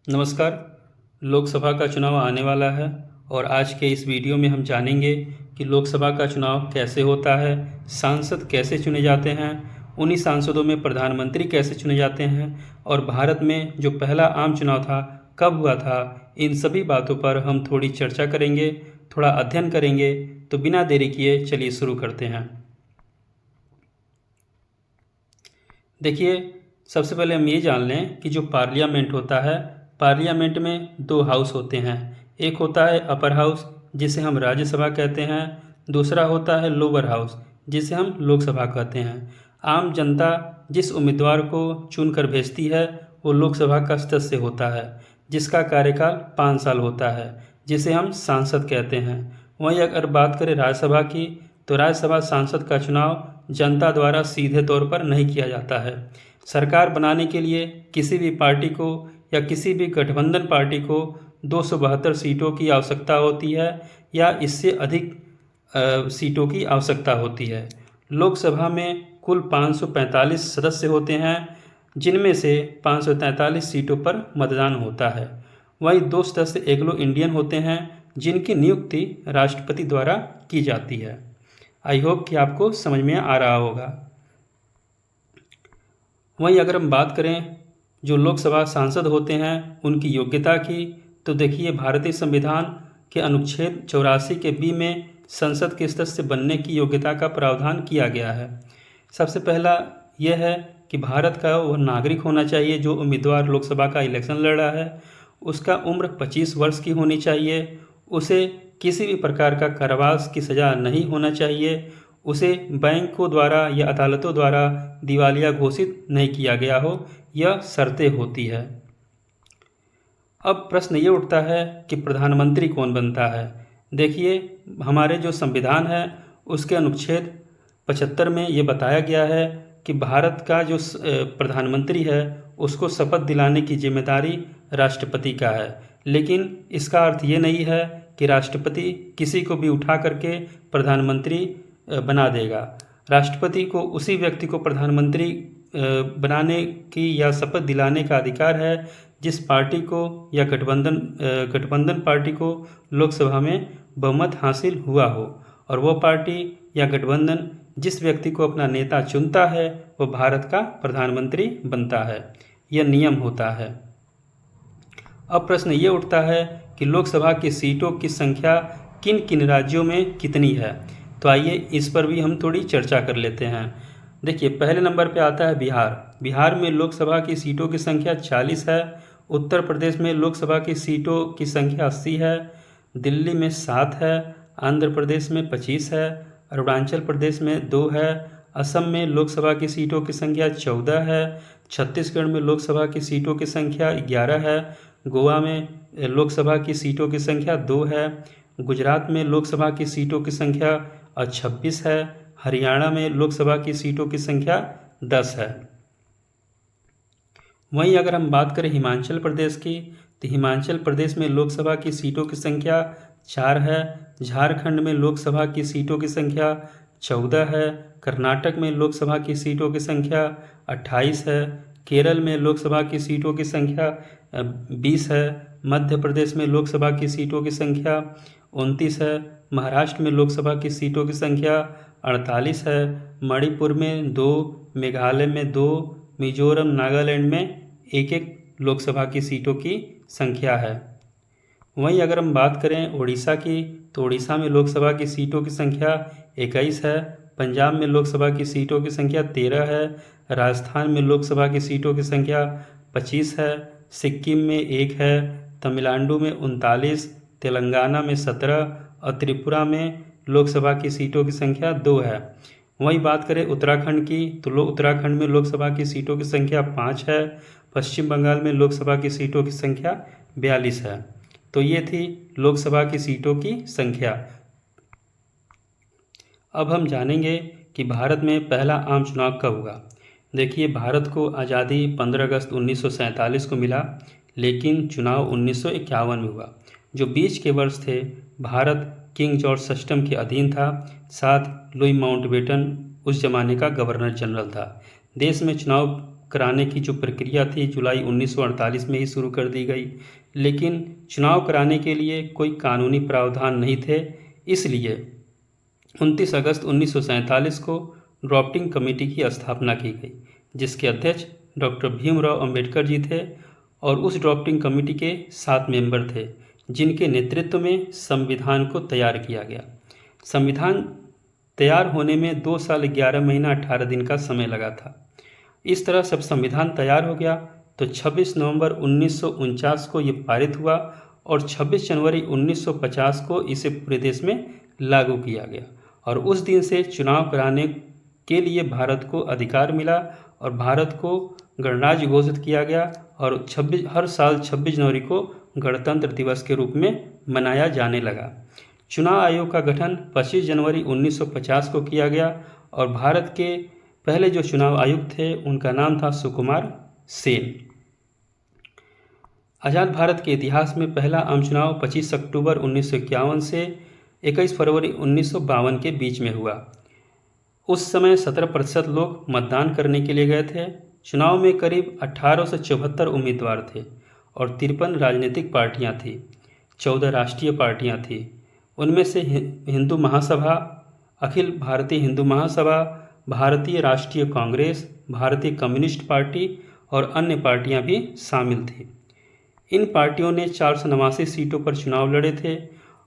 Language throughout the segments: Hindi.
नमस्कार। लोकसभा का चुनाव आने वाला है और आज के इस वीडियो में हम जानेंगे कि लोकसभा का चुनाव कैसे होता है, सांसद कैसे चुने जाते हैं, उन्हीं सांसदों में प्रधानमंत्री कैसे चुने जाते हैं और भारत में जो पहला आम चुनाव था कब हुआ था। इन सभी बातों पर हम थोड़ी चर्चा करेंगे, थोड़ा अध्ययन करेंगे। तो बिना देरी किए चलिए शुरू करते हैं। देखिए, सबसे पहले हम ये जान लें कि जो पार्लियामेंट होता है, पार्लियामेंट में दो हाउस होते हैं। एक होता है अपर हाउस, जिसे हम राज्यसभा कहते हैं। दूसरा होता है लोअर हाउस, जिसे हम लोकसभा कहते हैं। आम जनता जिस उम्मीदवार को चुनकर भेजती है वो लोकसभा का सदस्य होता है, जिसका कार्यकाल 5 साल होता है, जिसे हम सांसद कहते हैं। वहीं अगर बात करें राज्यसभा की, तो राज्यसभा सांसद का चुनाव जनता द्वारा सीधे तौर पर नहीं किया जाता है। सरकार बनाने के लिए किसी भी पार्टी को या किसी भी गठबंधन पार्टी को 272 सीटों की आवश्यकता होती है या इससे अधिक सीटों की आवश्यकता होती है। लोकसभा में कुल 545 सदस्य होते हैं, जिनमें से 543 सीटों पर मतदान होता है। वहीं 2 सदस्य एंग्लो इंडियन होते हैं, जिनकी नियुक्ति राष्ट्रपति द्वारा की जाती है। आई होप कि आपको समझ में आ रहा होगा। वहीं अगर हम बात करें जो लोकसभा सांसद होते हैं उनकी योग्यता की, तो देखिए भारतीय संविधान के अनुच्छेद 84 के बी में संसद के सदस्य बनने की योग्यता का प्रावधान किया गया है। सबसे पहला यह है कि भारत का वह नागरिक होना चाहिए जो उम्मीदवार लोकसभा का इलेक्शन लड़ रहा है। उसका उम्र 25 वर्ष की होनी चाहिए। उसे किसी भी प्रकार का कारावास की सज़ा नहीं होना चाहिए। उसे बैंकों द्वारा या अदालतों द्वारा दिवालिया घोषित नहीं किया गया हो, यह शर्तें होती है। अब प्रश्न ये उठता है कि प्रधानमंत्री कौन बनता है। देखिए, हमारे जो संविधान है उसके अनुच्छेद 75 में ये बताया गया है कि भारत का जो प्रधानमंत्री है उसको शपथ दिलाने की जिम्मेदारी राष्ट्रपति का है। लेकिन इसका अर्थ ये नहीं है कि राष्ट्रपति किसी को भी उठा करके प्रधानमंत्री बना देगा। राष्ट्रपति को उसी व्यक्ति को प्रधानमंत्री बनाने की या शपथ दिलाने का अधिकार है जिस पार्टी को या गठबंधन पार्टी को लोकसभा में बहुमत हासिल हुआ हो, और वो पार्टी या गठबंधन जिस व्यक्ति को अपना नेता चुनता है वो भारत का प्रधानमंत्री बनता है। यह नियम होता है। अब प्रश्न ये उठता है कि लोकसभा की सीटों की संख्या किन किन राज्यों में कितनी है। तो आइए इस पर भी हम थोड़ी चर्चा कर लेते हैं। देखिए, पहले नंबर पे आता है बिहार। बिहार में लोकसभा की सीटों की संख्या 40 है। उत्तर प्रदेश में लोकसभा की सीटों की संख्या 80 है। दिल्ली में 7 है। आंध्र प्रदेश में 25 है। अरुणाचल प्रदेश में 2 है। असम में लोकसभा की सीटों की संख्या 14 है। छत्तीसगढ़ में लोकसभा की सीटों की संख्या 11 है। गोवा में लोकसभा की सीटों की संख्या 2 है। गुजरात में लोकसभा की सीटों की संख्या 26 है। हरियाणा में लोकसभा की सीटों की संख्या 10 है। वहीं अगर हम बात करें हिमाचल प्रदेश की, तो हिमाचल प्रदेश में लोकसभा की सीटों की संख्या 4 है। झारखंड में लोकसभा की सीटों की संख्या 14 है। कर्नाटक में लोकसभा की सीटों की संख्या 28 है। केरल में लोकसभा की सीटों की संख्या 20 है। मध्य प्रदेश में लोकसभा की सीटों की संख्या 29 है। महाराष्ट्र में लोकसभा की सीटों की संख्या 48 है। मणिपुर में 2, मेघालय में 2, मिजोरम नागालैंड में 1-1 लोकसभा की सीटों की संख्या है। वहीं अगर हम बात करें उड़ीसा की, तो उड़ीसा में लोकसभा की सीटों की संख्या 21 है। पंजाब में लोकसभा की सीटों की संख्या 13 है। राजस्थान में लोकसभा की सीटों की संख्या 25 है। सिक्किम में 1 है। तमिलनाडु में 39, तेलंगाना में 17 और त्रिपुरा में लोकसभा की सीटों की संख्या 2 है। वहीं बात करें उत्तराखंड की, तो उत्तराखंड में लोकसभा की सीटों की संख्या 5 है। पश्चिम बंगाल में लोकसभा की सीटों की संख्या 42 है। तो ये थी लोकसभा की सीटों की संख्या। अब हम जानेंगे कि भारत में पहला आम चुनाव कब हुआ। देखिए, भारत को आज़ादी 15 अगस्त 1947 को मिला, लेकिन चुनाव 1951 में हुआ। जो बीच के वर्ष थे, भारत किंग जॉर्ज सिस्टम के अधीन था। साथ लुई माउंटबेटन उस जमाने का गवर्नर जनरल था। देश में चुनाव कराने की जो प्रक्रिया थी जुलाई 1948 में ही शुरू कर दी गई, लेकिन चुनाव कराने के लिए कोई कानूनी प्रावधान नहीं थे। इसलिए 29 अगस्त 1947 को ड्राफ्टिंग कमेटी की स्थापना की गई, जिसके अध्यक्ष डॉक्टर भीमराव अंबेडकर जी थे और उस ड्राफ्टिंग कमेटी के 7 मेंबर थे, जिनके नेतृत्व में संविधान को तैयार किया गया। संविधान तैयार होने में 2 साल 11 महीना 18 दिन का समय लगा था। इस तरह जब संविधान तैयार हो गया तो 26 नवंबर 1949 को ये पारित हुआ और 26 जनवरी 1950 को इसे पूरे देश में लागू किया गया और उस दिन से चुनाव कराने के लिए भारत को अधिकार मिला और भारत को गणराज्य घोषित किया गया और हर साल 26 जनवरी को गणतंत्र दिवस के रूप में मनाया जाने लगा। चुनाव आयोग का गठन 25 जनवरी 1950 को किया गया और भारत के पहले जो चुनाव आयुक्त थे उनका नाम था सुकुमार सेन। आज़ाद भारत के इतिहास में पहला आम चुनाव 25 अक्टूबर 1951 से 21 फरवरी 1952 के बीच में हुआ। उस समय 17% लोग मतदान करने के लिए गए थे। चुनाव में करीब 1874 उम्मीदवार थे और 53 राजनीतिक पार्टियां थीं। 14 राष्ट्रीय पार्टियां थीं। उनमें से हिंदू महासभा, अखिल भारतीय हिंदू महासभा, भारतीय राष्ट्रीय कांग्रेस, भारतीय कम्युनिस्ट पार्टी और अन्य पार्टियां भी शामिल थीं। इन पार्टियों ने 489 सीटों पर चुनाव लड़े थे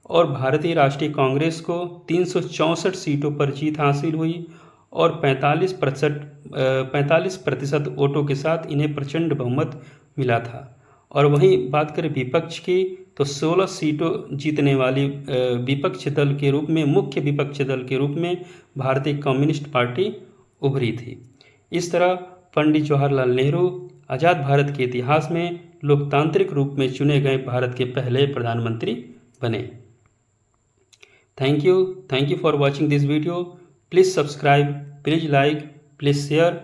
और भारतीय राष्ट्रीय कांग्रेस को 364 सीटों पर जीत हासिल हुई और 45% वोटों के साथ इन्हें प्रचंड बहुमत मिला था। और वहीं बात करें विपक्ष की तो 16 सीटों जीतने वाली विपक्ष दल के रूप में, मुख्य विपक्ष दल के रूप में भारतीय कम्युनिस्ट पार्टी उभरी थी। इस तरह पंडित जवाहरलाल नेहरू आज़ाद भारत के इतिहास में लोकतांत्रिक रूप में चुने गए भारत के पहले प्रधानमंत्री बने। Thank you for watching this video. Please subscribe, please like, please share.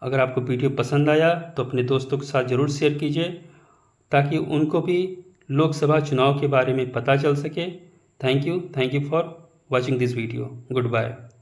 अगर आपको वीडियो पसंद आया तो अपने दोस्तों के साथ ज़रूर शेयर कीजिए ताकि उनको भी लोकसभा चुनाव के बारे में पता चल सके। Thank you for watching this video. Good bye.